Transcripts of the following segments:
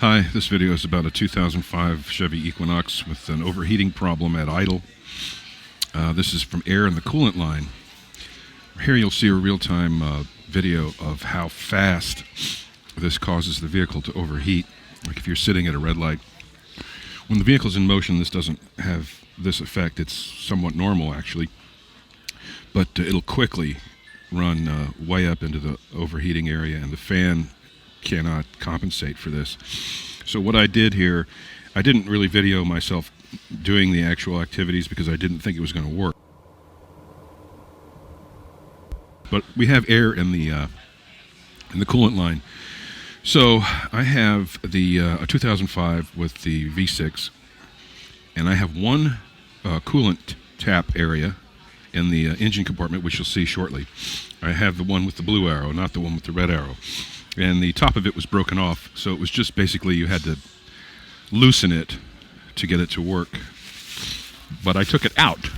Hi, this video is about a 2005 Chevy Equinox with an overheating problem at idle. This is from air in the coolant line. Here you'll see a real-time video of how fast this causes the vehicle to overheat. Like if you're sitting at a red light. When the vehicle's in motion, this doesn't have this effect. It's somewhat normal, actually. But it'll quickly run way up into the overheating area, and the fan cannot compensate for this. So what I did here, I didn't really video myself doing the actual activities because I didn't think it was going to work. But we have air in the coolant line. So I have the a 2005 with the V6, and I have one coolant tap area in the engine compartment, which you'll see shortly. I have the one with the blue arrow, not the one with the red arrow. And the top of it was broken off, so it was just basically you had to loosen it to get it to work. But I took it out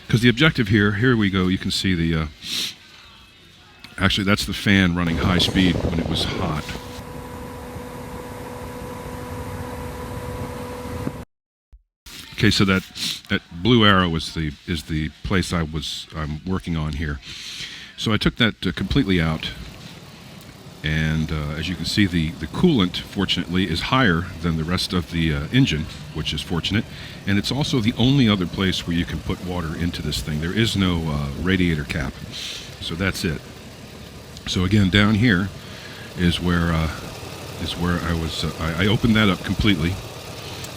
because the objective here we go, you can see the actually that's the fan running high speed when it was hot. Okay, so that blue arrow is the place I'm working on here. So I took that completely out. And as you can see, the coolant, fortunately, is higher than the rest of the engine, which is fortunate. And it's also the only other place where you can put water into this thing. There is no radiator cap, so that's it. So again, down here is where I opened that up completely,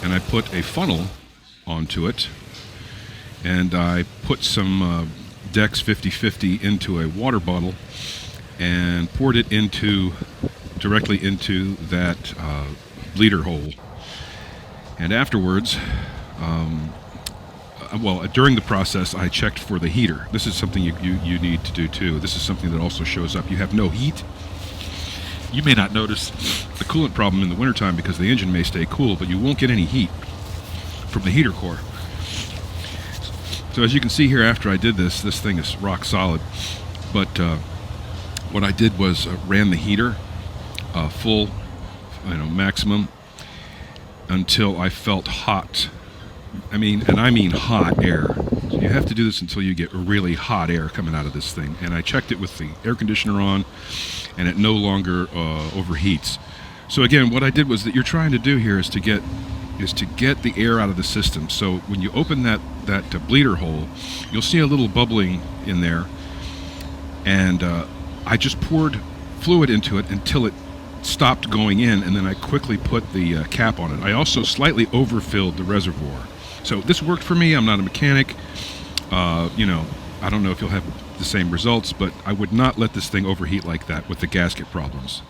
and I put a funnel onto it, and I put some Dex 50/50 into a water bottle, and poured it directly into that bleeder hole. And afterwards, during the process, I checked for the heater. This is something you need to do too. This is something that also shows up. You have no heat. You may not notice the coolant problem in the wintertime because the engine may stay cool, but you won't get any heat from the heater core. So as you can see here, after I did this thing is rock solid. But what I did was ran the heater full, maximum, until I felt hot. I mean hot air. So you have to do this until you get really hot air coming out of this thing. And I checked it with the air conditioner on, and it no longer overheats. So again, what I did was that you're trying to do here is to get the air out of the system. So when you open that bleeder hole, you'll see a little bubbling in there, and I just poured fluid into it until it stopped going in, and then I quickly put the cap on it. I also slightly overfilled the reservoir. So this worked for me. I'm not a mechanic. I don't know if you'll have the same results, but I would not let this thing overheat like that with the gasket problems.